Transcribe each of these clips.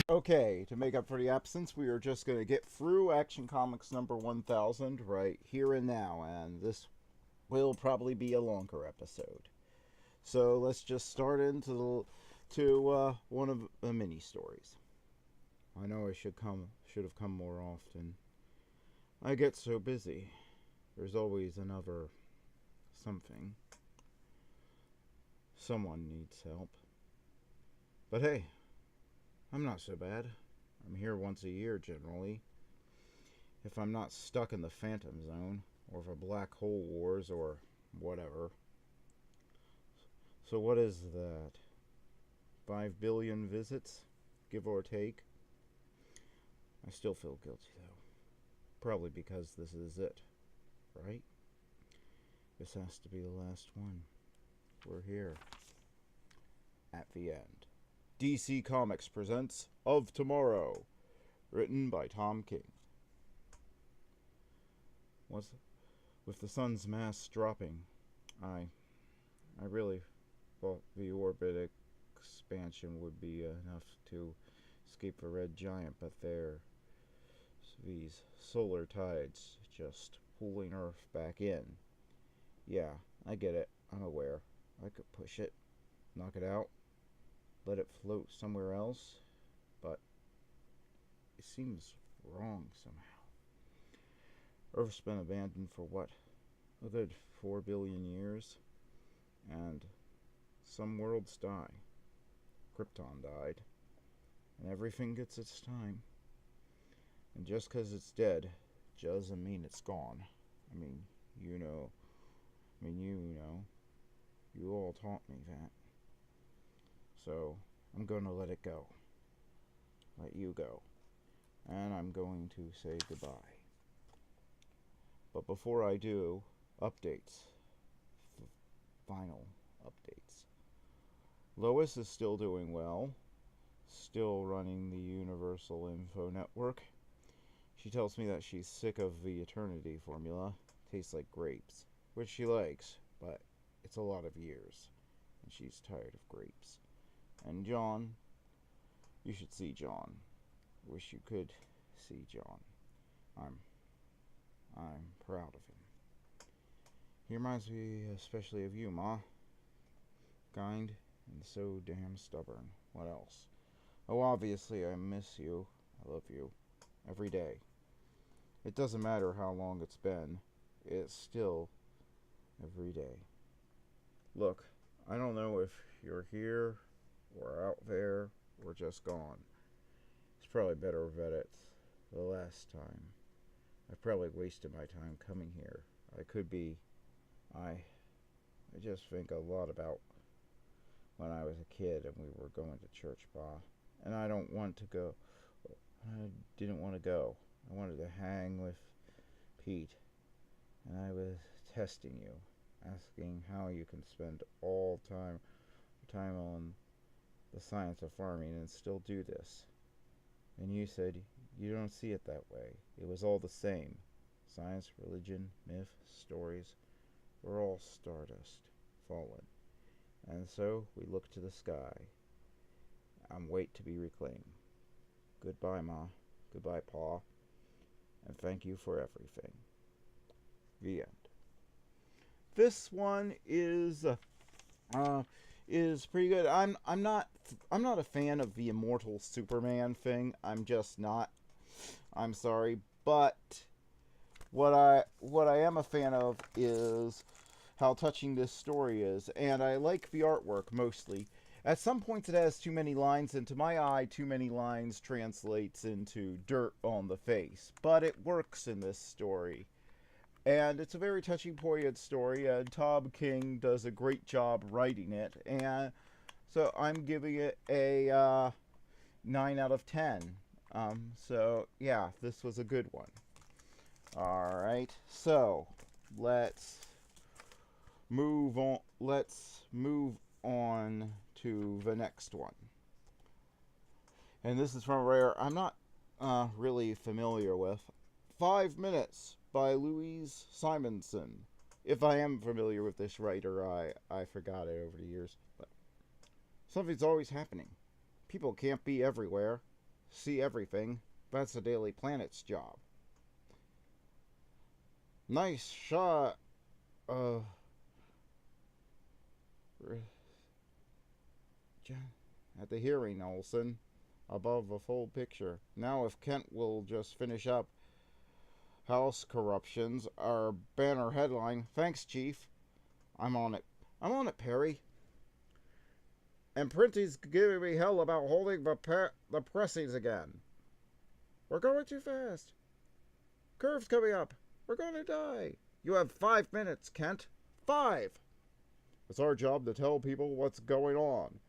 Okay, to make up for the absence, we are just going to get through Action Comics number 1000 right here and now, and this will probably be a longer episode. So let's just start into one of the mini stories. I know I should have come more often. I get so busy. There's always another something. Someone needs help. But hey, I'm not so bad. I'm here once a year generally. If I'm not stuck in the Phantom Zone, or the Black Hole Wars, or whatever. So what is that? 5 billion visits? Give or take? I still feel guilty though. Probably because this is it. Right? This has to be the last one. We're here. At the end. DC Comics presents Of Tomorrow, written by Tom King. With the sun's mass dropping, I really thought the orbit expansion would be enough to escape the red giant, but these solar tides just pulling Earth back in. Yeah, I get it. I'm aware. I could push it, knock it out, let it float somewhere else, but it seems wrong somehow. Earth's been abandoned for what? A good 4 billion years, and some worlds die. Krypton died, and everything gets its time. And just 'cause it's dead doesn't mean it's gone. I mean, you know. You all taught me that. So, I'm going to let it go. Let you go. And I'm going to say goodbye. But before I do, updates. Final updates. Lois is still doing well. Still running the Universal Info Network. She tells me that she's sick of the Eternity formula. Tastes like grapes. Which she likes, but it's a lot of years. And she's tired of grapes. And John, you should see John. Wish you could see John. I'm proud of him. He reminds me especially of you, Ma. Kind and so damn stubborn. What else? Oh, obviously I miss you. I love you. Every day. It doesn't matter how long it's been. It's still every day. Look, I don't know if you're here or out there or just gone. It's probably better that it's the last time. I probably wasted my time coming here. I could be. I just think a lot about when I was a kid and we were going to church, Pa. And I don't want to go. I didn't want to go. I wanted to hang with Pete. And I was testing you, asking how you can spend all time on the science of farming and still do this. And you said you don't see it that way. It was all the same. Science, religion, myth, stories were all stardust, fallen. And so we look to the sky and wait to be reclaimed. Goodbye, Ma. Goodbye, Pa. And thank you for everything. The end. This one is pretty good. I'm not a fan of the immortal Superman thing. I'm just not. I'm sorry, but what I am a fan of is how touching this story is, and I like the artwork mostly. At some points it has too many lines, and to my eye, too many lines translates into dirt on the face. But it works in this story. And it's a very touching, poignant story, and Tom King does a great job writing it. And so I'm giving it a 9 out of 10. So, yeah, this was a good one. Alright, so let's move on. Let's move on to the next one. And this is from Rare. I'm not really familiar with. 5 Minutes by Louise Simonson. If I am familiar with this writer, I forgot it over the years. But something's always happening. People can't be everywhere, see everything. That's the Daily Planet's job. Nice shot of at the hearing, Olson, above a full picture. Now if Kent will just finish up House Corruptions, our banner headline. Thanks, Chief. I'm on it. I'm on it, Perry. And Printy's giving me hell about holding the pressings again. We're going too fast. Curve's coming up. We're going to die. You have 5 minutes, Kent. 5. It's our job to tell people what's going on.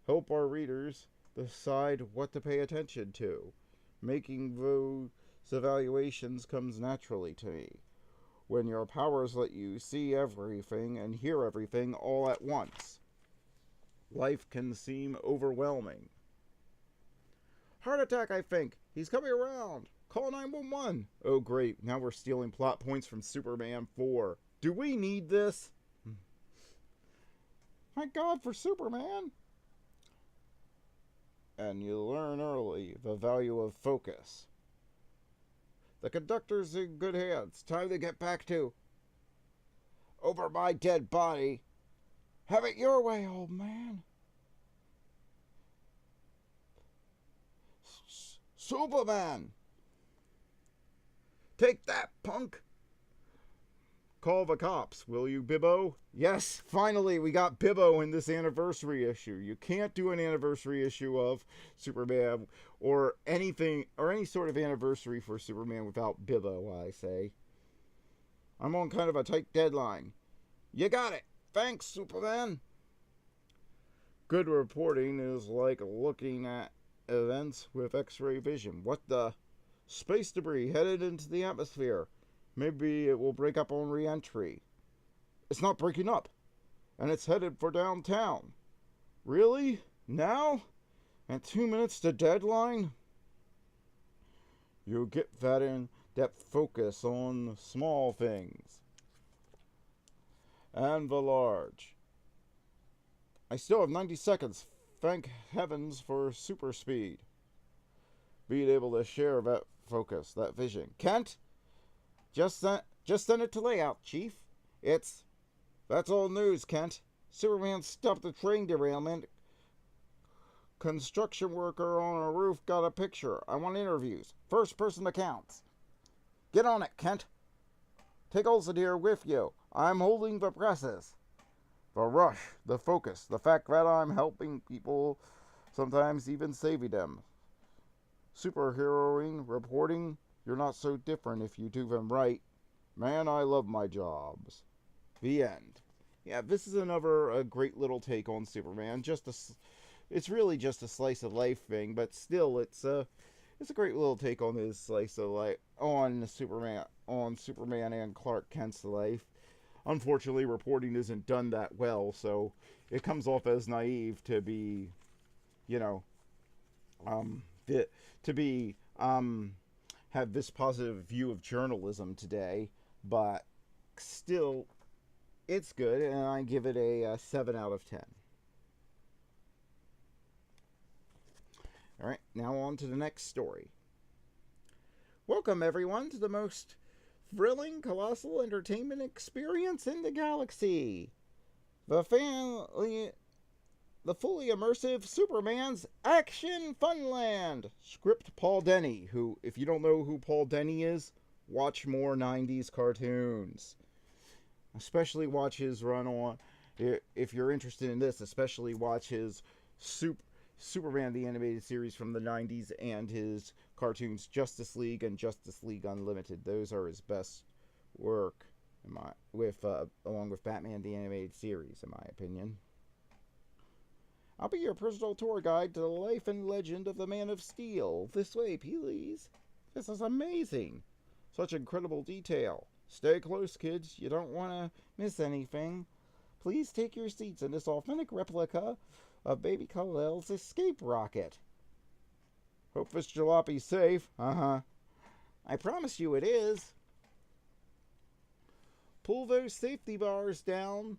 Help our readers decide what to pay attention to. Making those evaluations comes naturally to me. When your powers let you see everything and hear everything all at once, life can seem overwhelming. Heart attack, I think. He's coming around. Call 911. Oh, great. Now we're stealing plot points from Superman 4. Do we need this? Thank God for Superman. And you learn early the value of focus. The conductor's in good hands. Time to get back to over my dead body. Have it your way, old man. Superman! Take that, punk! Call the cops, will you, Bibbo? Yes, finally, we got Bibbo in this anniversary issue. You can't do an anniversary issue of Superman or anything, or any sort of anniversary for Superman without Bibbo, I say. I'm on kind of a tight deadline. You got it. Thanks, Superman. Good reporting is like looking at events with X-ray vision. What the? Space debris headed into the atmosphere. Maybe it will break up on re-entry. It's not breaking up. And it's headed for downtown. Really? Now? And 2 minutes to deadline? You get that in-depth focus on small things. And the large. I still have 90 seconds. Thank heavens for super speed. Being able to share that focus, that vision. Kent? Just send it to layout, Chief. That's old news, Kent. Superman stopped the train derailment. Construction worker on a roof got a picture. I want interviews. First person accounts. Get on it, Kent. Take Olsen here with you. I'm holding the presses. The rush, the focus, the fact that I'm helping people, sometimes even saving them. Superheroing, reporting, you're not so different if you do them right. Man, I love my jobs. The end. Yeah, this is a great little take on Superman. It's really just a slice of life thing, but still, it's a great little take on his slice of life on Superman and Clark Kent's life. Unfortunately, reporting isn't done that well, so it comes off as naive to be, have this positive view of journalism today, but still, it's good, and I give it a 7 out of 10. Alright, now on to the next story. Welcome, everyone, to the most thrilling, colossal entertainment experience in the galaxy. The fully immersive Superman's Action Funland. Script Paul Denny, who, if you don't know who Paul Denny is, watch more 90s cartoons. Especially watch his run on, if you're interested in this, especially watch his Superman the Animated Series from the 90s and his cartoons Justice League and Justice League Unlimited. Those are his best work, along with Batman the Animated Series, in my opinion. I'll be your personal tour guide to the life and legend of the Man of Steel. This way, please. This is amazing. Such incredible detail. Stay close, kids. You don't want to miss anything. Please take your seats in this authentic replica of Baby Kal-El's escape rocket. Hope this jalopy's safe. Uh-huh. I promise you it is. Pull those safety bars down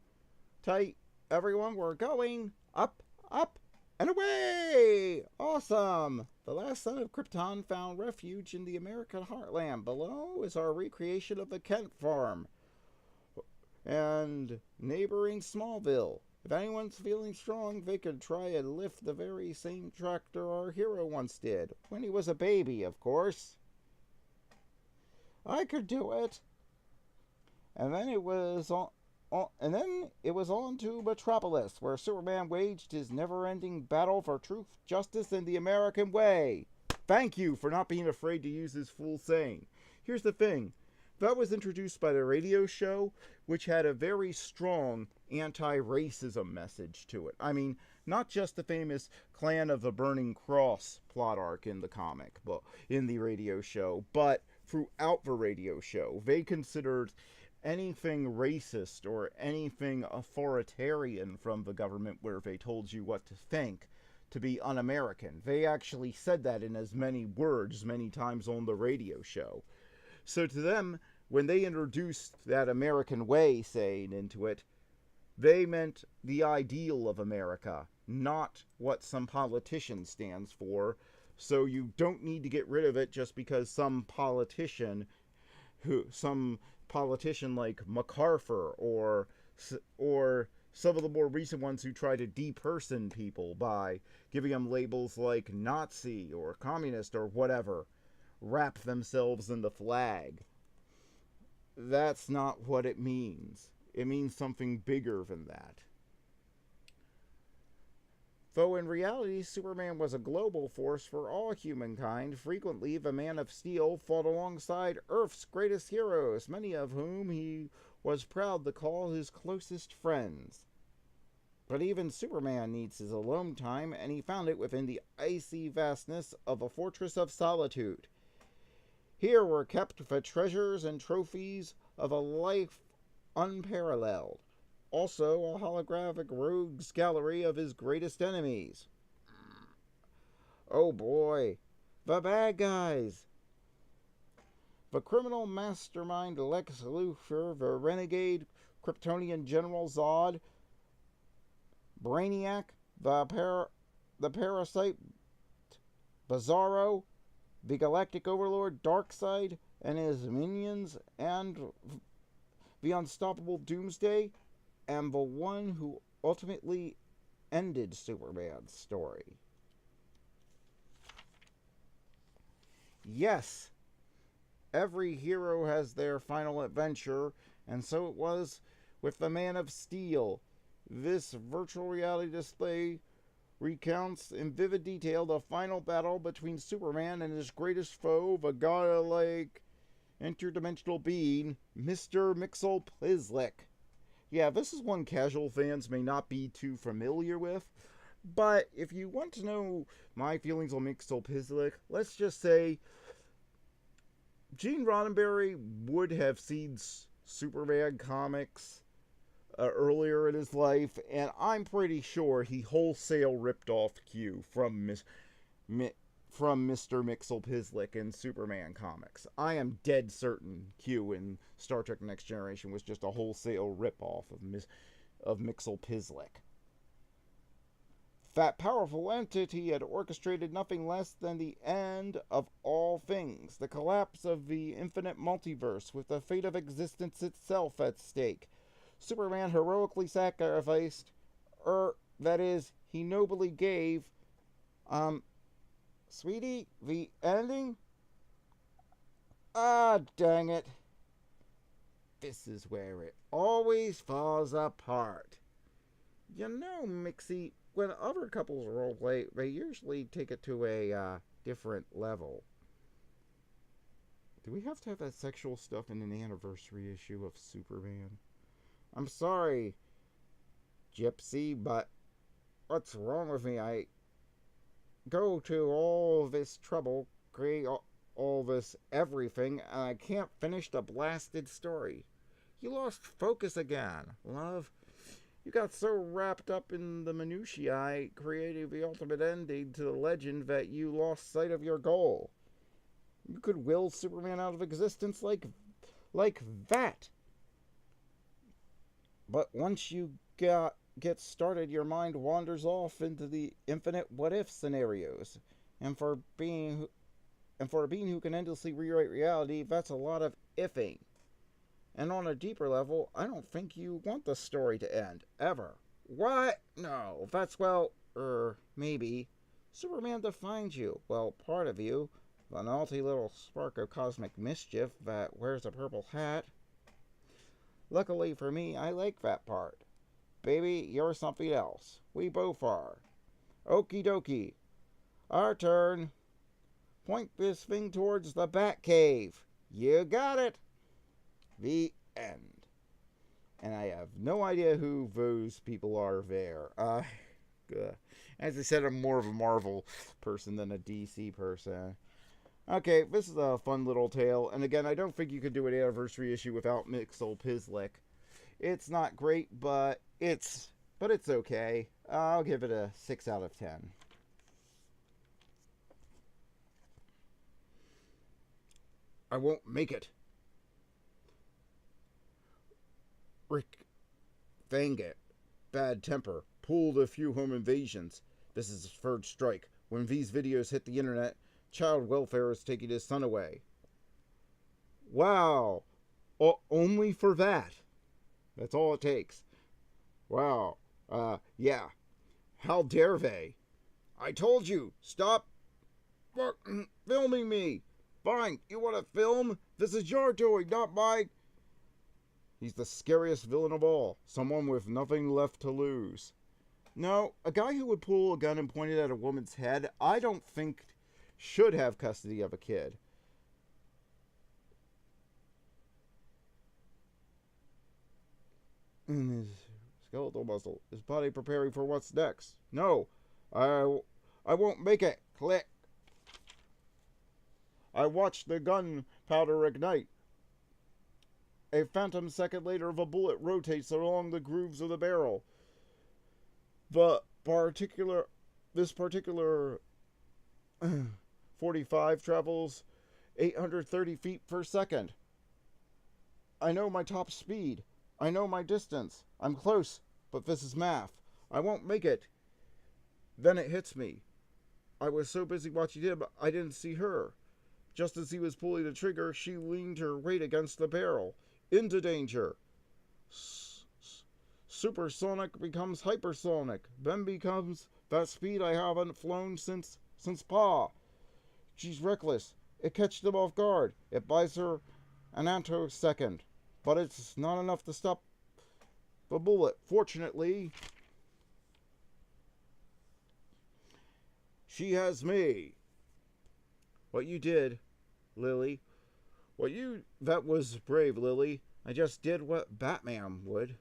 tight. Everyone, we're going up, up, and away! Awesome! The last son of Krypton found refuge in the American heartland. Below is our recreation of the Kent farm and neighboring Smallville. If anyone's feeling strong, they could try and lift the very same tractor our hero once did. When he was a baby, of course. I could do it. And then it was on to Metropolis, where Superman waged his never-ending battle for truth, justice, and the American way. Thank you for not being afraid to use his full saying. Here's the thing. That was introduced by the radio show, which had a very strong anti-racism message to it. I mean, not just the famous Clan of the Burning Cross plot arc in the comic, but in the radio show, but throughout the radio show, they considered anything racist or anything authoritarian from the government where they told you what to think to be un-American. They actually said that in as many words many times on the radio show. So to them, when they introduced that American way saying into it, they meant the ideal of America, not what some politician stands for. So you don't need to get rid of it just because some politician like MacArthur or some of the more recent ones who try to deperson people by giving them labels like Nazi or communist or whatever, wrap themselves in the flag. That's not what it means. It means something bigger than that. Though in reality, Superman was a global force for all humankind, frequently the Man of Steel fought alongside Earth's greatest heroes, many of whom he was proud to call his closest friends. But even Superman needs his alone time, and he found it within the icy vastness of a fortress of solitude. Here were kept the treasures and trophies of a life unparalleled. Also, a holographic rogues gallery of his greatest enemies. Oh boy, the bad guys. The criminal mastermind Lex Luthor, the renegade Kryptonian General Zod, Brainiac, the parasite Bizarro, the galactic overlord Darkseid and his minions, and the unstoppable Doomsday, and the one who ultimately ended Superman's story. Yes, every hero has their final adventure, and so it was with the Man of Steel. This virtual reality display recounts in vivid detail the final battle between Superman and his greatest foe, the godlike interdimensional being, Mr. Mxyzptlk. Yeah, this is one casual fans may not be too familiar with, but if you want to know my feelings on Mxyzptlk, let's just say Gene Roddenberry would have seen Superman comics earlier in his life, and I'm pretty sure he wholesale ripped off Q from Mr. Mxyzptlk in Superman comics. I am dead certain Q in Star Trek Next Generation was just a wholesale ripoff of Mxyzptlk. That powerful entity had orchestrated nothing less than the end of all things, the collapse of the infinite multiverse, with the fate of existence itself at stake. Superman heroically sacrificed, that is, he nobly gave, sweetie, the ending? Ah, dang it. This is where it always falls apart. You know, Mixie, when other couples roleplay, they usually take it to a different level. Do we have to have that sexual stuff in an anniversary issue of Superman? I'm sorry, Gypsy, but what's wrong with me? I go to all this trouble, create all this everything, and I can't finish the blasted story. You lost focus again, love. You got so wrapped up in the minutiae creating the ultimate ending to the legend that you lost sight of your goal. You could will Superman out of existence like that. But once you get started, your mind wanders off into the infinite what if scenarios. And for a being who can endlessly rewrite reality, that's a lot of ifing. And on a deeper level, I don't think you want the story to end, ever. What? No, that's, well, maybe. Superman defines you, well, part of you, the naughty little spark of cosmic mischief that wears a purple hat. Luckily for me, I like that part. Baby, you're something else. We both are. Okie dokie. Our turn. Point this thing towards the Batcave. You got it. The end. And I have no idea who those people are there. As I said, I'm more of a Marvel person than a DC person. Okay, this is a fun little tale. And again, I don't think you could do an anniversary issue without Mixel Pizlik. It's not great, but it's okay. I'll give it a 6 out of 10. I won't make it. Rick Fangit. Bad temper. Pulled a few home invasions. This is his third strike. When these videos hit the internet, child welfare is taking his son away. Wow. Only for that. That's all it takes. Wow. Yeah. How dare they? I told you. Stop filming me. Fine. You want to film? This is your doing, not mine. He's the scariest villain of all. Someone with nothing left to lose. No, a guy who would pull a gun and point it at a woman's head, I don't think should have custody of a kid. In his skeletal muscle, his body preparing for what's next. No, I won't make it. Click. I watched the gunpowder ignite. A phantom second later, the bullet rotates along the grooves of the barrel. This particular 45 travels 830 feet per second. I know my top speed. I know my distance. I'm close, but this is math. I won't make it. Then it hits me. I was so busy watching him, I didn't see her. Just as he was pulling the trigger, she leaned her weight against the barrel. Into danger. Supersonic becomes hypersonic. Then becomes that speed I haven't flown since Pa. She's reckless. It catches them off guard. It buys her an attosecond. But it's not enough to stop the bullet. Fortunately, she has me. What you did, Lily. That was brave, Lily. I just did what Batman would.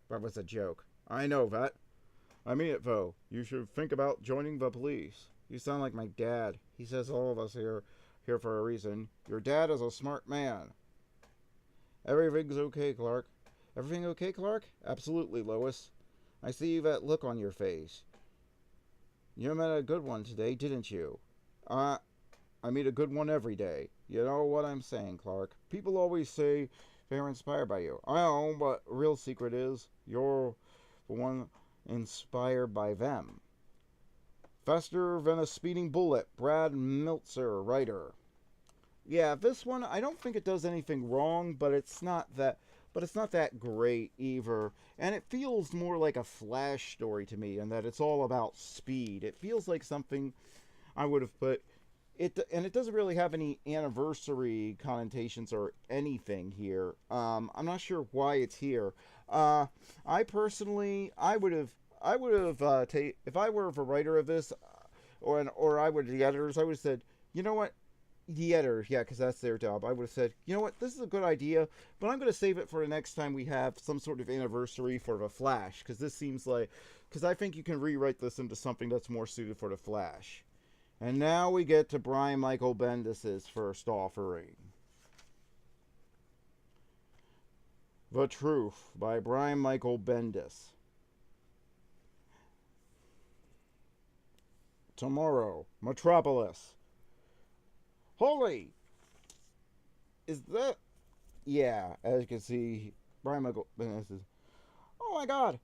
That was a joke. I know that. I mean it, though. You should think about joining the police. You sound like my dad. He says all of us here for a reason. Your dad is a smart man. Everything's okay, Clark. Everything okay, Clark? Absolutely, Lois. I see that look on your face. You met a good one today, didn't you? I meet a good one every day. You know what I'm saying, Clark. People always say they're inspired by you. I know, but real secret is you're the one inspired by them. Faster than a speeding bullet. Brad Meltzer, writer. Yeah, this one, I don't think it does anything wrong, but it's not that great either. And it feels more like a Flash story to me, in that it's all about speed. It feels like something I would have put and it doesn't really have any anniversary connotations or anything here. I'm not sure why it's here. I would have if I were the writer of this, or I were the editors, I would have said, you know what, the editors, yeah, because that's their job. I would have said, you know what, this is a good idea, but I'm going to save it for the next time we have some sort of anniversary for the Flash, because I think you can rewrite this into something that's more suited for the Flash. And now we get to Brian Michael Bendis' first offering. The Truth by Brian Michael Bendis. Tomorrow, Metropolis. Holy! Is that... Yeah, as you can see, Brian Michael Bendis is... Oh my god!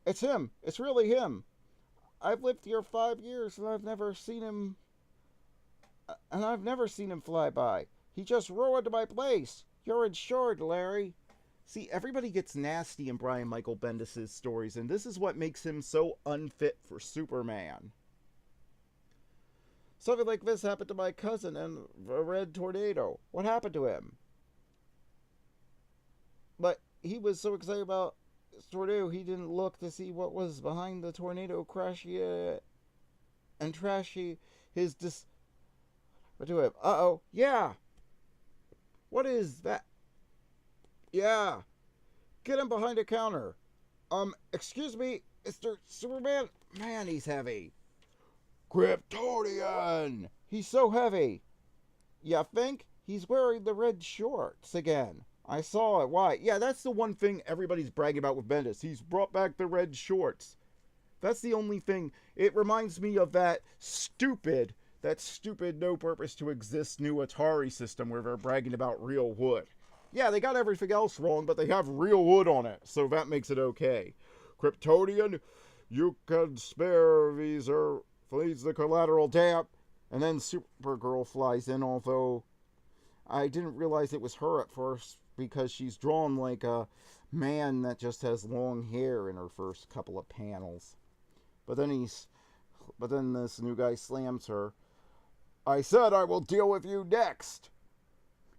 It's him! It's really him! I've lived here 5 years and I've never seen him... And I've never seen him fly by. He just roared to my place. You're insured, Larry. See, everybody gets nasty in Brian Michael Bendis' stories, and this is what makes him so unfit for Superman. Something like this happened to my cousin in a red tornado. What happened to him? But he was so excited about this tornado, he didn't look to see what was behind the tornado crashing and trashy his What to him? Uh-oh. Yeah. What is that? Yeah. Get him behind a counter. Excuse me, Mr. Superman? Man, he's heavy. Kryptonian! He's so heavy. You think? He's wearing the red shorts again. I saw it. Why? Yeah, that's the one thing everybody's bragging about with Bendis. He's brought back the red shorts. That's the only thing. It reminds me of that stupid no purpose to exist new Atari system where they're bragging about real wood. Yeah, they got everything else wrong, but they have real wood on it, so that makes it okay. Kryptonian, you can spare these or flees the collateral damp. And then Supergirl flies in, although I didn't realize it was her at first because she's drawn like a man that just has long hair in her first couple of panels. But then this new guy slams her. I said I will deal with you next.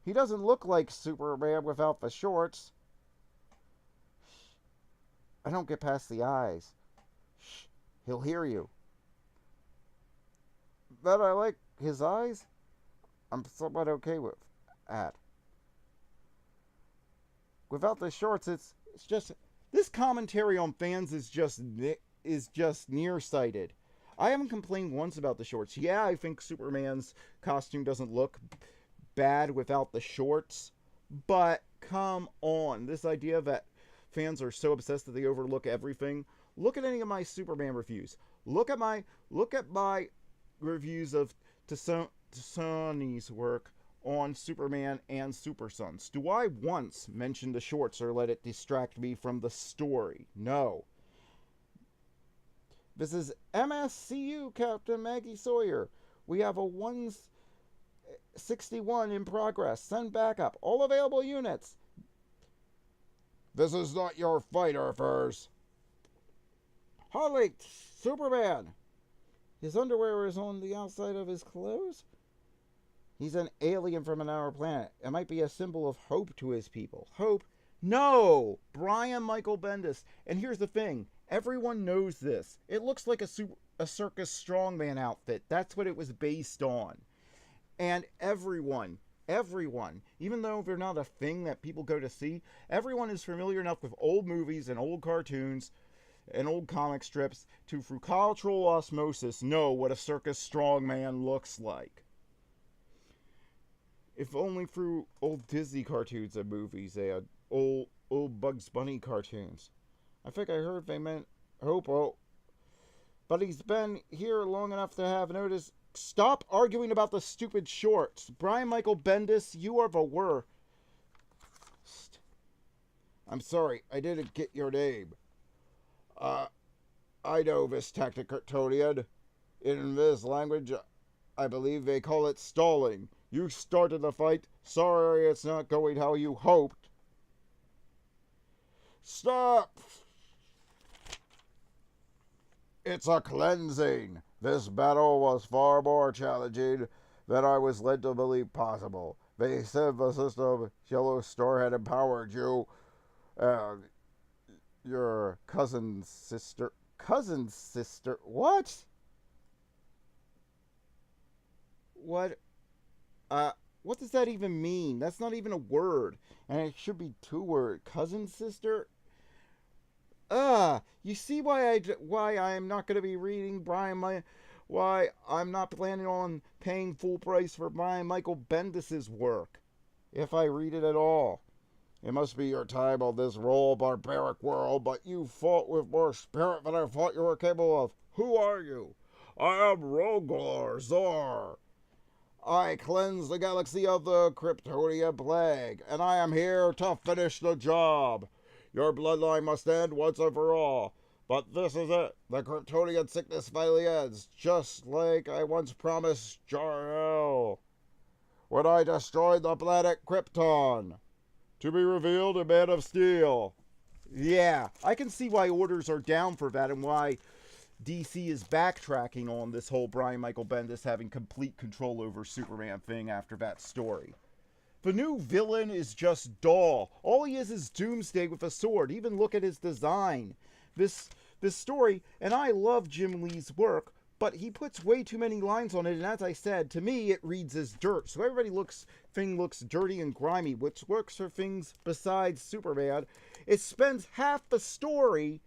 He doesn't look like Superman without the shorts. I don't get past the eyes. Shh, he'll hear you. But I like his eyes. I'm somewhat okay with that. Without the shorts, it's just this commentary on fans is just nearsighted. I haven't complained once about the shorts. Yeah, I think Superman's costume doesn't look bad without the shorts, but come on, this idea that fans are so obsessed that they overlook everything. Look at any of my Superman reviews. Look at my reviews of Tassani's work on Superman and Super Sons. Do I once mention the shorts or let it distract me from the story? No. This is MSCU, Captain Maggie Sawyer. We have a 161 in progress. Send backup. All available units. This is not your fight, Earthers. Holy Superman! His underwear is on the outside of his clothes? He's an alien from another planet. It might be a symbol of hope to his people. Hope? No! Brian Michael Bendis. And here's the thing. Everyone knows this. It looks like a circus strongman outfit. That's what it was based on. And everyone, even though they're not a thing that people go to see, everyone is familiar enough with old movies and old cartoons and old comic strips to, through cultural osmosis, know what a circus strongman looks like. If only through old Disney cartoons and movies, they had old Bugs Bunny cartoons. I think I heard they meant Hopo. But he's been here long enough to have noticed. Stop arguing about the stupid shorts. Brian Michael Bendis, you are the worst. I'm sorry, I didn't get your name. I know this tactic, Kryptonian. In this language, I believe they call it stalling. You started the fight. Sorry it's not going how you hoped. Stop! It's a cleansing. This battle was far more challenging than I was led to believe possible. They said the system Yellow Star had empowered you. Your cousin's sister. Cousin's sister? What? What? What does that even mean? That's not even a word. And it should be 2 words. Cousin's sister? You see why I'm not going to be reading why I'm not planning on paying full price for Brian Michael Bendis' work if I read it at all. It must be your time on this roll barbaric world, but you fought with more spirit than I thought you were capable of. Who are you? I am Rogor Zor. I cleanse the galaxy of the Kryptonia plague, and I am here to finish the job. Your bloodline must end once and for all. But this is it. The Kryptonian sickness finally ends, just like I once promised Jor-El when I destroyed the planet Krypton. To be revealed in Man of Steel. Yeah, I can see why orders are down for that and why DC is backtracking on this whole Brian Michael Bendis having complete control over Superman thing after that story. The new villain is just dull. All he is Doomsday with a sword. Even look at his design. This story, and I love Jim Lee's work, but he puts way too many lines on it, and as I said, to me it reads as dirt. So thing looks dirty and grimy, which works for things besides Superman. It spends half the story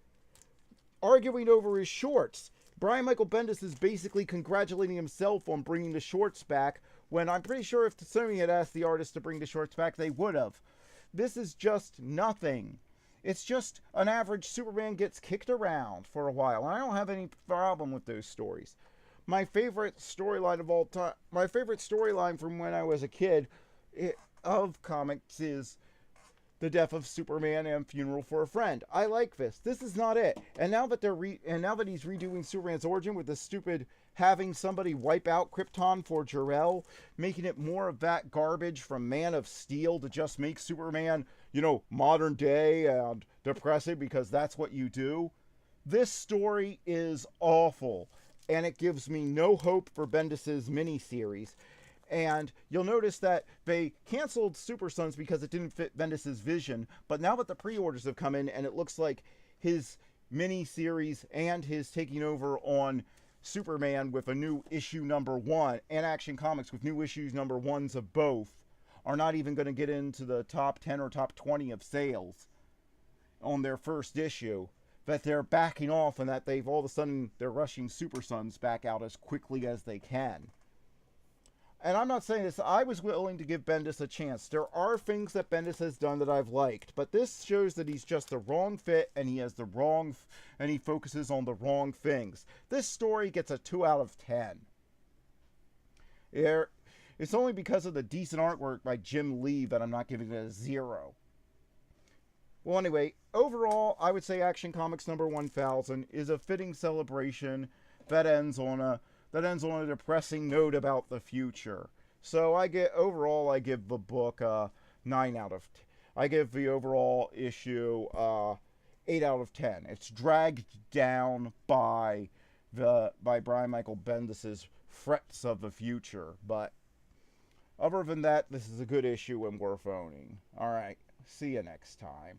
arguing over his shorts. Brian Michael Bendis is basically congratulating himself on bringing the shorts back, when I'm pretty sure if Sony had asked the artist to bring the shorts back, they would have. This is just nothing. It's just an average Superman gets kicked around for a while, and I don't have any problem with those stories. My favorite storyline of all time, my favorite storyline from when I was a kid of comics is The Death of Superman and Funeral for a Friend. I like this. This is not it. And now that now that he's redoing Superman's origin with this stupid having somebody wipe out Krypton for Jor-El, making it more of that garbage from Man of Steel to just make Superman, modern day and depressing because that's what you do. This story is awful, and it gives me no hope for Bendis' miniseries. And you'll notice that they canceled Super Sons because it didn't fit Bendis' vision, but now that the pre-orders have come in and it looks like his miniseries and his taking over on Superman with a new issue #1 and Action Comics with new issues #1s of both are not even going to get into the top 10 or top 20 of sales on their first issue, that they're backing off and that they're rushing Super Sons back out as quickly as they can. And I'm not saying this, I was willing to give Bendis a chance. There are things that Bendis has done that I've liked, but this shows that he's just the wrong fit and and he focuses on the wrong things. This story gets a 2 out of 10. It's only because of the decent artwork by Jim Lee that I'm not giving it a 0. Well, anyway, overall, I would say Action Comics #1000 is a fitting celebration that ends on a depressing note about the future. So I give the book 9 out of 10. I give the overall issue 8 out of 10. It's dragged down by Brian Michael Bendis' threats of the future, but other than that, this is a good issue and worth owning. Alright, see you next time.